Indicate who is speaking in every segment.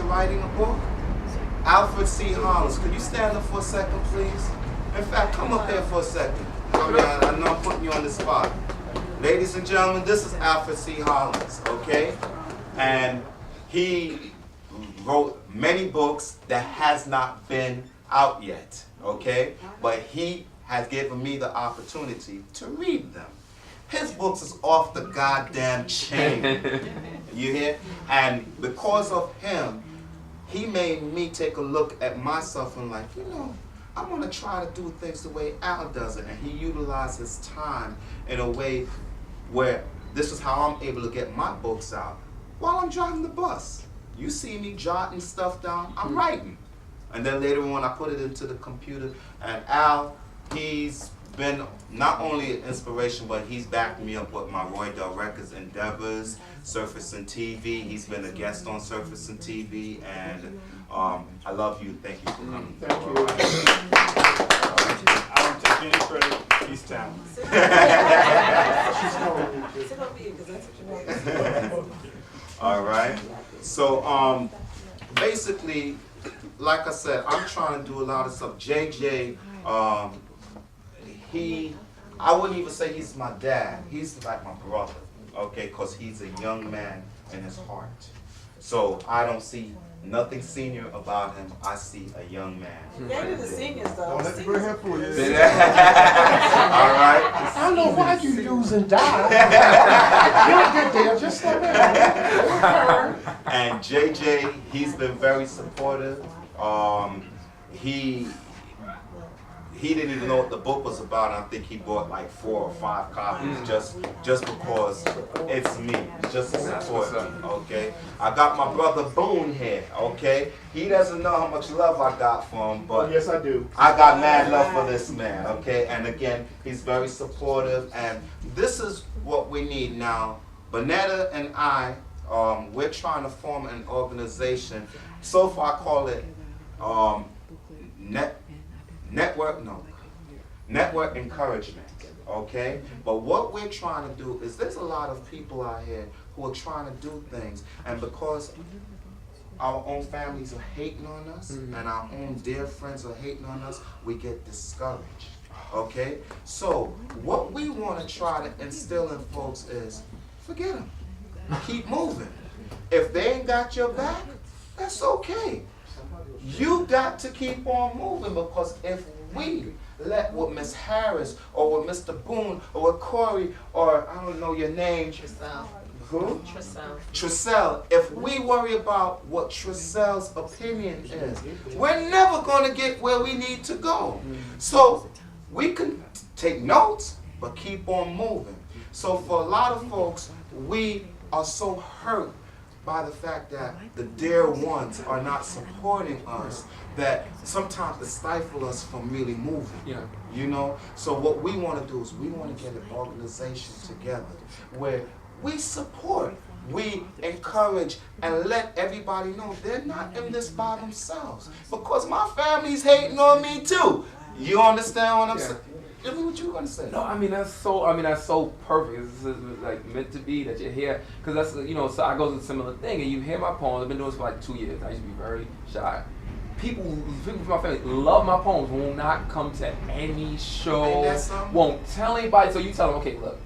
Speaker 1: writing a book? Alfred C. Hollins. Could you stand up for a second, please? In fact, come up here for a second. I know I'm putting you on the spot. Ladies and gentlemen, this is Alfred C. Hollins, okay? And he wrote many books that has not been out yet, okay? But he has given me the opportunity to read them. His books is off the goddamn chain. You hear? And because of him, he made me take a look at myself and like, you know, I want to try to do things the way Al does it. And he utilized his time in a way where this is how I'm able to get my books out while I'm driving the bus. You see me jotting stuff down, I'm writing. And then later on I put it into the computer. And Al, he's been not only an inspiration, but he's backed me up with my Roy Del Records endeavors, Surfacing TV. He's been a guest on Surfacing TV, and I love you. Thank you for coming.
Speaker 2: Thank you. I don't take any credit. He's talented.
Speaker 3: Sit over here, because that's what you want.
Speaker 1: All right. So basically, like I said, I'm trying to do a lot of stuff. JJ, I wouldn't even say he's my dad. He's like my brother, okay, because he's a young man in his heart. So I don't see nothing senior about him. I see a young man.
Speaker 3: Yeah, you're the seniors, though.
Speaker 2: Let's bring him for you.
Speaker 1: All right.
Speaker 4: I don't know why you using die. You'll get there, just let me know.
Speaker 1: And JJ, he's been very supportive. He didn't even know what the book was about. I think he bought like 4 or 5 copies just because it's me, just to support me, okay? I got my brother Boone here, okay? He doesn't know how much love I got for him, but
Speaker 2: Yes, I do.
Speaker 1: I got mad love for this man, okay? And again, he's very supportive, and this is what we need now. Bonetta and I, we're trying to form an organization. So far, I call it network encouragement, okay? But what we're trying to do is there's a lot of people out here who are trying to do things, and because our own families are hating on us and our own dear friends are hating on us, we get discouraged, okay? So what we want to try to instill in folks is forget them. Keep moving. If they ain't got your back, that's okay. You got to keep on moving, because if we let what Miss Harris or with Mr. Boone or with Corey or I don't know your name,
Speaker 3: Trisselle.
Speaker 1: who?
Speaker 3: Trisselle.
Speaker 1: Trisselle. If we worry about what Trisselle's opinion is, we're never going to get where we need to go. So we can take notes, but keep on moving. So for a lot of folks, we are so hurt by the fact that the dear ones are not supporting us, that sometimes it stifles us from really moving.
Speaker 5: Yeah.
Speaker 1: You know? So what we want to do is we want to get an organization together where we support, we encourage, and let everybody know they're not in this by themselves. Because my family's hating on me too. You understand what I'm saying? I mean, what you gonna say?
Speaker 5: No, I mean that's so perfect. This is like meant to be that you're here, because that's, you know. So I go through a similar thing, and you hear my poems. I've been doing this for like 2 years. I used to be very shy. People from my family love my poems. Will not come to any show. Won't tell anybody. So you tell them, okay, look,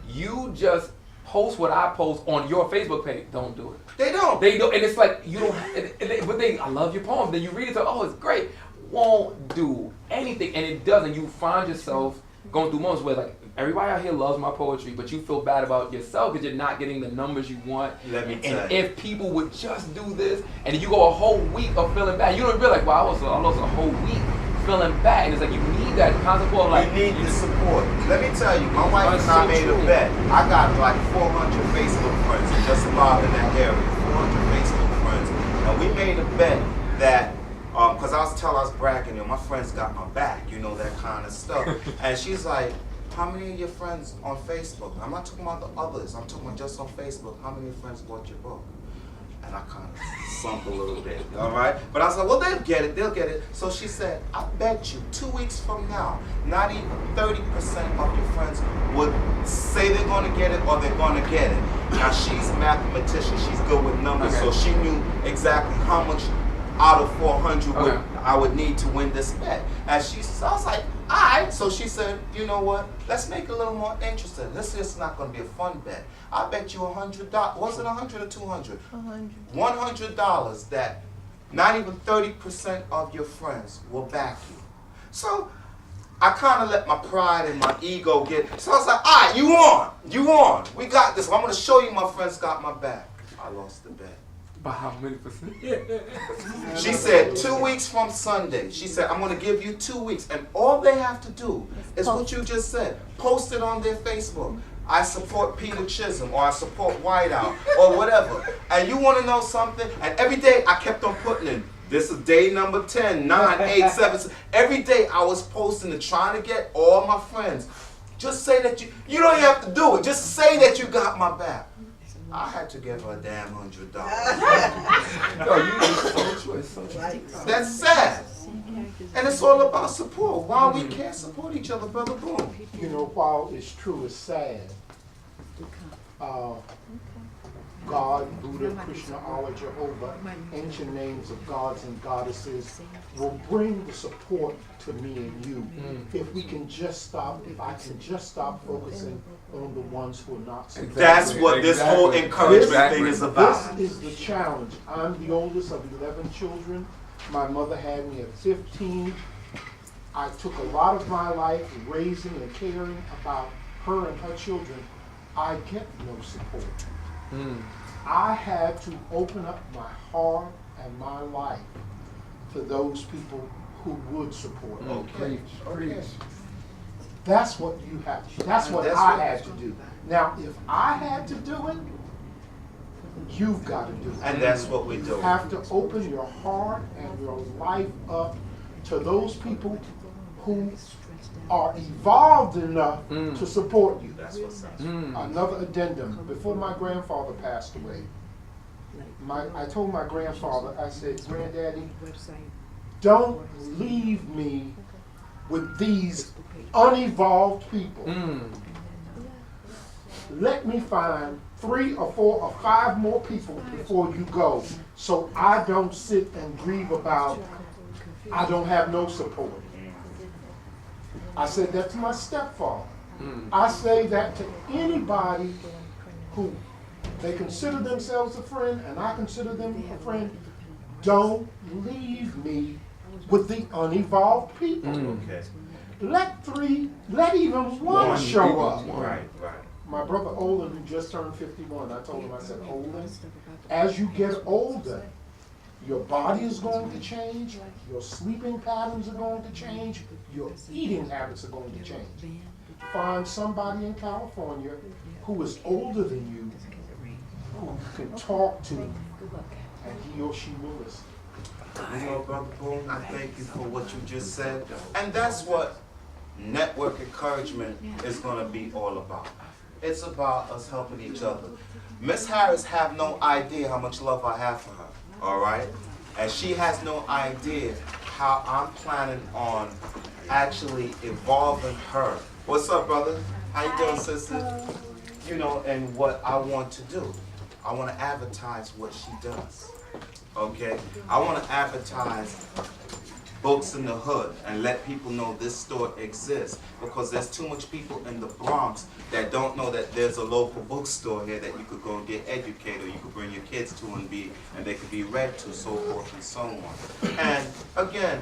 Speaker 5: you just post what I post on your Facebook page. Don't do it.
Speaker 1: They don't.
Speaker 5: They don't, and it's like you don't. But I love your poems. Then you read it, so oh, it's great. Won't do anything, and it doesn't. You find yourself going through moments where like everybody out here loves my poetry, but you feel bad about yourself because you're not getting the numbers you want.
Speaker 1: Let me tell
Speaker 5: and
Speaker 1: you.
Speaker 5: if people would just do this, and you go a whole week of feeling bad, you don't realize, wow, I lost a whole week feeling bad, and it's like you need that constant support. Like
Speaker 1: you need the support. Let me tell you, my wife and I made a bet. I got like 400 Facebook friends just about in that area. 400 Facebook friends, and we made a bet that. Because I was bragging, my friends got my back, that kind of stuff. And she's like, how many of your friends on Facebook? I'm not talking about the others, I'm talking about just on Facebook. How many of your friends bought your book? And I kind of sunk a little bit, all right? But I was like, well, they'll get it. So she said, I bet you 2 weeks from now, not even 30% of your friends would say they're going to get it or they're going to get it. Now, she's a mathematician. She's good with numbers, so she knew exactly how how much out of 400
Speaker 5: Okay.
Speaker 1: I would need to win this bet. And so I was like, all right. So she said, you know what? Let's make it a little more interesting. This is not going to be a fun bet. I bet you $100. Was it 100 or 200? $100 that not even 30% of your friends will back you. So I kind of let my pride and my ego get. So I was like, all right, you won. We got this. I'm going to show you my friends got my back. I lost the bet.
Speaker 5: By how many percent?
Speaker 1: She said 2 weeks from Sunday. She said, I'm going to give you 2 weeks. And all they have to do is what you just said. Post it on their Facebook. I support Peter Chisholm, or I support Whiteout, or whatever. And you want to know something? And every day I kept on putting in, this is day number 10, 9, 8, 7. Every day I was posting and trying to get all my friends. Just say that you don't even have to do it. Just say that you got my back. I had to give her a damn $100.
Speaker 5: No, it's so true.
Speaker 1: That's sad. And it's all about support. Why we can't support each other, Brother Boom?
Speaker 4: You know, while it's true, it's sad. God, Buddha, Krishna, Allah, Jehovah, ancient names of gods and goddesses will bring the support to me and you if we can just stop, if I can just stop focusing on the ones who are not supporting.
Speaker 1: That's what this whole encouragement thing is about.
Speaker 4: This is the challenge. I'm the oldest of 11 children. My mother had me at 15. I took a lot of my life raising and caring about her and her children. I get no support. I had to open up my heart and my life to those people who would support me.
Speaker 1: Okay.
Speaker 4: That's what you have. That's what I had to do. Now, if I had to do it, you've got to do it.
Speaker 1: And that's what we do.
Speaker 4: You have to open your heart and your life up to those people who are evolved enough to support you.
Speaker 1: That's what's up.
Speaker 4: Another addendum. Before my grandfather passed away, I told my grandfather, I said, Granddaddy, don't leave me with these unevolved people. Let me find 3 or 4 or 5 more people before you go, so I don't sit and grieve about I don't have no support. I said that to my stepfather. I say that to anybody who they consider themselves a friend and I consider them a friend. Don't leave me with the unevolved people.
Speaker 1: Okay.
Speaker 4: Let even one show up.
Speaker 1: Right.
Speaker 4: My brother Olin, who just turned 51, I told him, I said, Olin, as you get older, your body is going to change, your sleeping patterns are going to change, your eating habits are going to change. Find somebody in California who is older than you, who you can talk to, and he or she will listen.
Speaker 1: You know, Brother Boone, I thank you for what you just said. And that's what network encouragement is going to be all about. It's about us helping each other. Miss Harris have no idea how much love I have for her, all right? And she has no idea how I'm planning on actually evolving her. What's up, brother? How you doing, sister? You know, and what I want to do. I want to advertise what she does, okay? I want to advertise Books in the Hood and let people know this store exists, because there's too much people in the Bronx that don't know that there's a local bookstore here that you could go and get educated, or you could bring your kids to and they could be read to, so forth and so on. And again,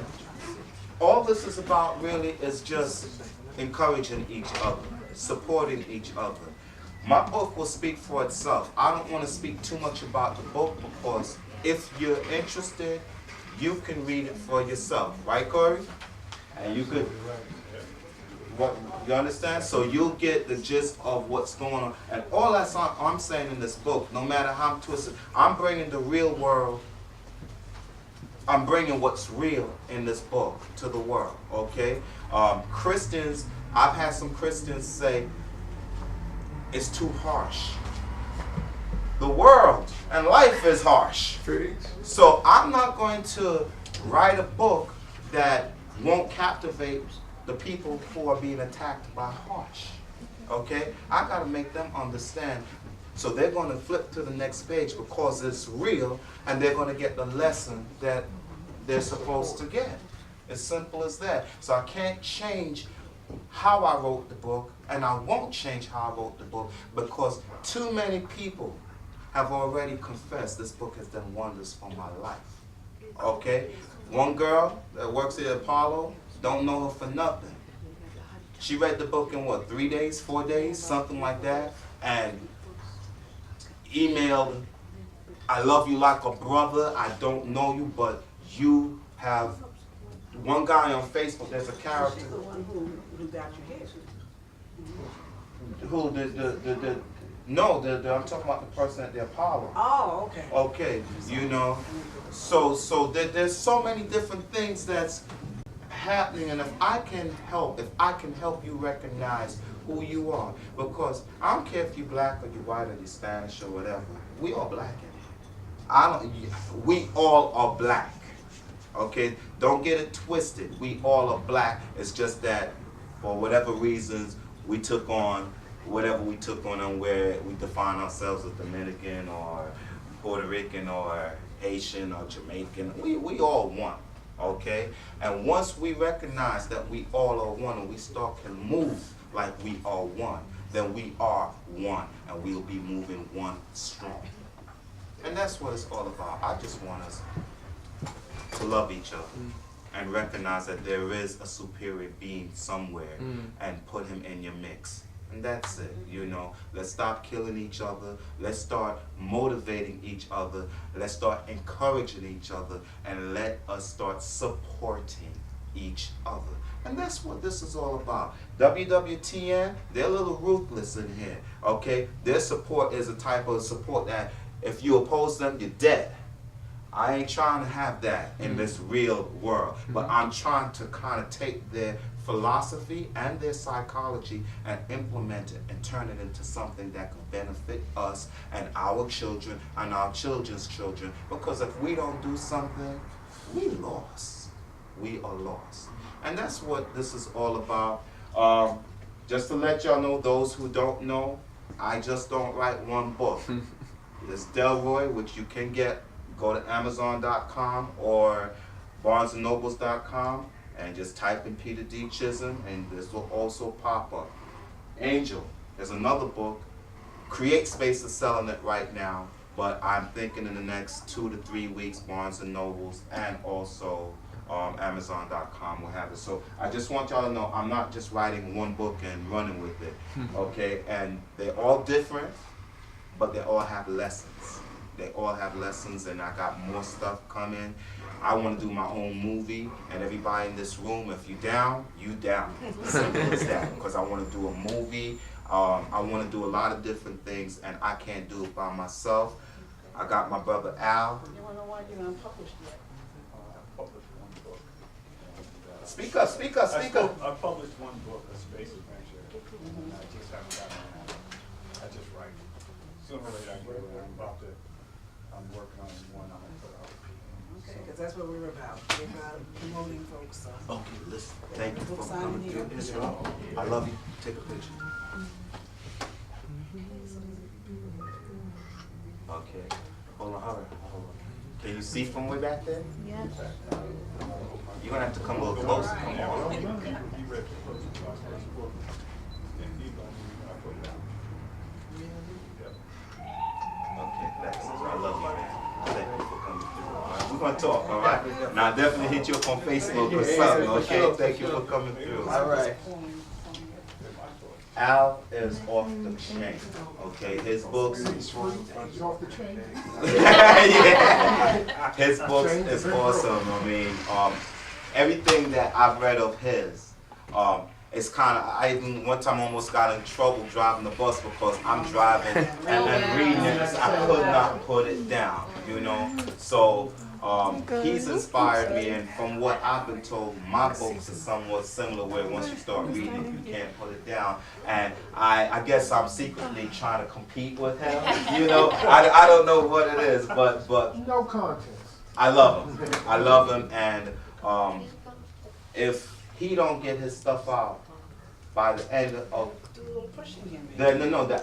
Speaker 1: all this is about really is just encouraging each other, supporting each other. My book will speak for itself. I don't want to speak too much about the book because if you're interested, you can read it for yourself, right, Corey? And you could, what, you understand? So you'll get the gist of what's going on. And all that's I'm saying in this book, no matter how I'm twisted, I'm bringing the real world, I'm bringing what's real in this book to the world, okay? Christians, I've had some Christians say, it's too harsh. The world and life is harsh. So I'm not going to write a book that won't captivate the people who are being attacked by harsh. Okay? I got to make them understand So they're going to flip to the next page because it's real, and they're going to get the lesson that they're supposed to get. As simple as that. So I can't change how I wrote the book, and I won't change how I wrote the book, because too many people have already confessed this book has done wonders for my life. Okay? One girl that works at Apollo, don't know her for nothing. She read the book in what, 3 days, 4 days, something like that, and emailed, I love you like a brother, I don't know you, but you have, one guy on Facebook, there's a character.
Speaker 3: She's the one who got your head.
Speaker 1: Who, no, I'm talking about the person at the Apollo.
Speaker 3: Oh, okay.
Speaker 1: Okay, you know, so there's so many different things that's happening, and if I can help you recognize who you are, because I don't care if you're black or you're white or you're Spanish or whatever, we all black in here. We all are black, okay? Don't get it twisted. We all are black. It's just that for whatever reasons we took on whatever we took on and where we define ourselves as Dominican or Puerto Rican or Haitian or Jamaican. We all one, okay? And once we recognize that we all are one and we start to move like we are one, then we are one and we'll be moving one strong. And that's what it's all about. I just want us to love each other and recognize that there is a superior being somewhere and put him in your mix. And that's it, you know. Let's stop killing each other. Let's start motivating each other. Let's start encouraging each other. And let us start supporting each other. And that's what this is all about. WWTN, they're a little ruthless in here, okay? Their support is a type of support that if you oppose them, you're dead. I ain't trying to have that in this real world, but I'm trying to kind of take their philosophy and their psychology and implement it and turn it into something that can benefit us and our children and our children's children. Because if we don't do something, we lost. We are lost. And that's what this is all about. Just to let y'all know, those who don't know, I just don't write one book. There's Delroy, which you can get. Go to Amazon.com or BarnesandNobles.com and just type in Peter D. Chisholm, and this will also pop up. Angel, there's another book. Create Space is selling it right now, but I'm thinking in the next 2 to 3 weeks, Barnes and Nobles and also Amazon.com will have it. So I just want y'all to know I'm not just writing one book and running with it, okay? And they're all different, but they all have lessons. They all have lessons, and I got more stuff coming. I want to do my own movie, and everybody in this room, if you down, you down. Simple as that, because I want to do a movie. I want to do a lot of different things, and I can't do it by myself. I got my brother Al.
Speaker 3: You want to know why you're unpublished yet?
Speaker 2: I published one book.
Speaker 1: Speak up, speak up, speak up.
Speaker 2: I published one book, A Space Adventure, and I just haven't gotten around to it. I just write. Sooner or later I get it. I'm working on one I'm going to put out.
Speaker 3: Okay, because that's what we're about. We're about promoting folks.
Speaker 1: Okay, listen, thank you for coming through this. I love you. Take a picture. Okay. Hold on, hold on. Can you see from way back there?
Speaker 6: Yeah.
Speaker 1: You're going to have to come a little closer. Come
Speaker 2: Yeah,
Speaker 1: on.
Speaker 2: well, he read the first book, and he told me I put it out.
Speaker 1: Okay, thanks. I love you, man. Thank you for coming through. All right, we're going to talk, all right? Now, I definitely hit you up on Facebook or something, okay? Thank you for coming through.
Speaker 5: All right.
Speaker 1: Al is off the chain, okay? His books,
Speaker 4: He's off the chain.
Speaker 1: yeah. His books is awesome. I mean, everything that I've read of his, it's kind of, I even one time almost got in trouble driving the bus because I'm driving and reading it. I could not put it down, you know? So he's inspired me, and from what I've been told, my books are somewhat similar where once you start reading, you can't put it down. And I guess I'm secretly trying to compete with him, you know? I don't know what it is, but
Speaker 4: No contest.
Speaker 1: I love him. I love him, and if he don't get his stuff out, by the end of
Speaker 3: Do a little pushing here,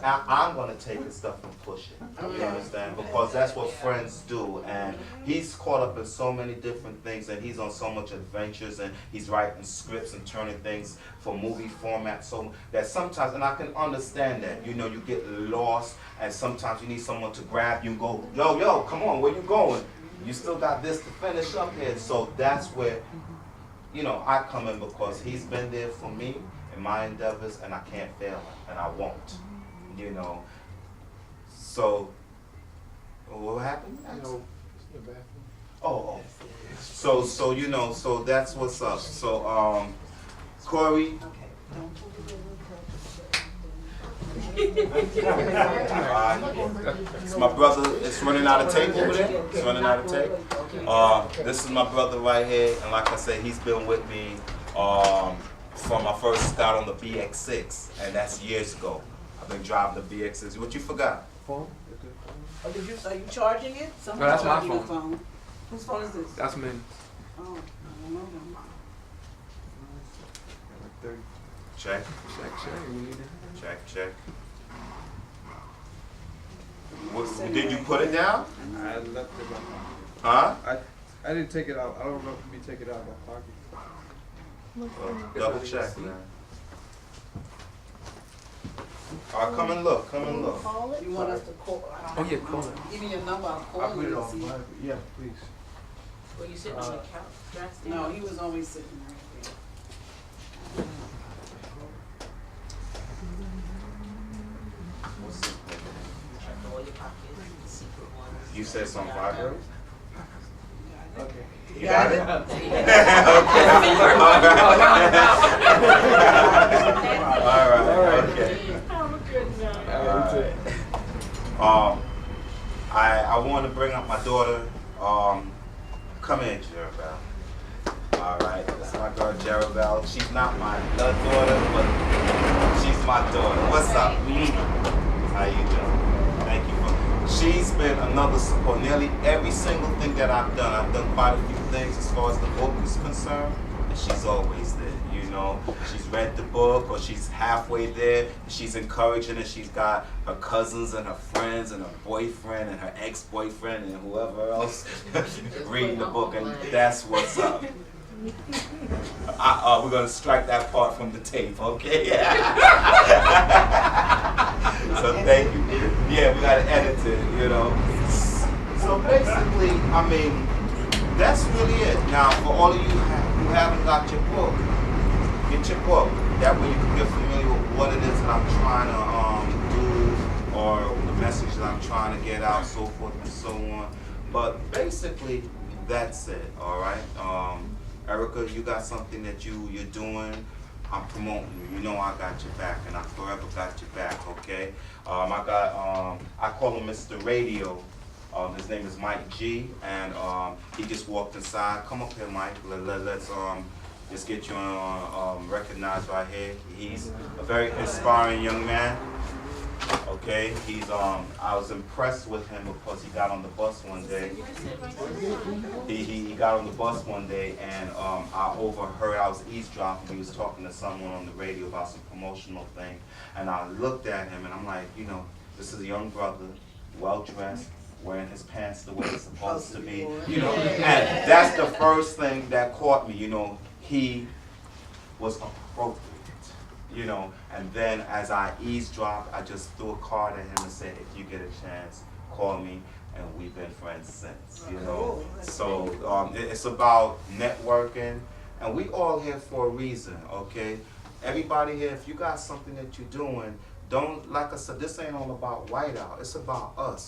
Speaker 1: I'm gonna take his stuff and push it. You
Speaker 3: Okay.
Speaker 1: understand? Because that's what friends do. And he's caught up in so many different things, and he's on so much adventures, and he's writing scripts and turning things for movie format. So that sometimes, and I can understand that. You know, you get lost, and sometimes you need someone to grab you and go, yo, come on, where you going? You still got this to finish up here. So that's where, you know, I come in, because he's been there for me in my endeavors, and I can't fail him, and I won't. You know. So, what happened?
Speaker 4: You know, the bathroom.
Speaker 1: Oh. So you know, so that's what's up. So Corey.
Speaker 3: Okay, don't pull
Speaker 1: It's my brother. It's running out of tape over there. It's running out of tape. This is my brother right here, and like I said, he's been with me from my first start on the BX6, and that's years ago. I've been driving the BX6. What you forgot?
Speaker 3: Oh, are you charging it?
Speaker 5: No, that's my
Speaker 3: Someone's charging
Speaker 5: phone.
Speaker 3: the phone. Whose phone is this?
Speaker 5: That's me.
Speaker 3: Oh, I don't know them.
Speaker 1: Check.
Speaker 5: Check.
Speaker 1: Check. Did you put it down?
Speaker 6: I left it in my pocket.
Speaker 1: Huh?
Speaker 6: I didn't take it out. I don't know if me take it out of my pocket.
Speaker 1: Well, double check, man. All right, come and look.
Speaker 3: You want us to call?
Speaker 5: Oh yeah, call it.
Speaker 3: Give me your number, I'll
Speaker 6: I
Speaker 3: call
Speaker 6: put it
Speaker 3: you and
Speaker 6: on
Speaker 3: see.
Speaker 6: my, yeah, please.
Speaker 7: Were you sitting on the couch, dressed in?
Speaker 3: No, he was always sitting right there.
Speaker 7: Check all your pockets, the secret ones.
Speaker 1: You said some vibrate?
Speaker 6: Okay.
Speaker 1: You got it? All right. Okay.
Speaker 7: Have a good night.
Speaker 1: All right. I want to bring up my daughter. Come in, Jerabel. All right. This is my girl, Jerabel. She's not my blood daughter, but she's my daughter. What's up? How you doing? Thank you for. She's been another support. Nearly every single thing that I've done quite a few things as far as the book is concerned, and she's always there. You know, she's read the book, or she's halfway there. She's encouraging it. She's got her cousins and her friends and her boyfriend and her ex-boyfriend and whoever else reading the book, and that's what's up. We're gonna strike that part from the tape, okay? So thank you. Yeah, we gotta edit it, you know. So basically, I mean, that's really it. Now, for all of you who haven't got your book, get your book. That way you can get familiar with what it is that I'm trying to do, or the message that I'm trying to get out, so forth and so on. But basically, that's it. All right. Erica, you got something that you're doing. I'm promoting you. You know I got your back, and I forever got your back. Okay. I call him Mr. Radio. His name is Mike G, and he just walked inside. Come up here, Mike. Let's just get you recognized right here. He's a very inspiring young man. Okay, I was impressed with him because he got on the bus one day. He got on the bus one day, and I overheard, I was eavesdropping. He was talking to someone on the radio about some promotional thing, and I looked at him, and I'm like, you know, this is a young brother, well dressed, wearing his pants the way it's supposed to be, you know, and that's the first thing that caught me. You know, he was appropriate. You know, and then as I eavesdropped, I just threw a card at him and said, if you get a chance, call me, and we've been friends since, you know. So it's about networking, and we all here for a reason, okay? Everybody here, if you got something that you're doing, don't, like I said, this ain't all about Whiteout, it's about us.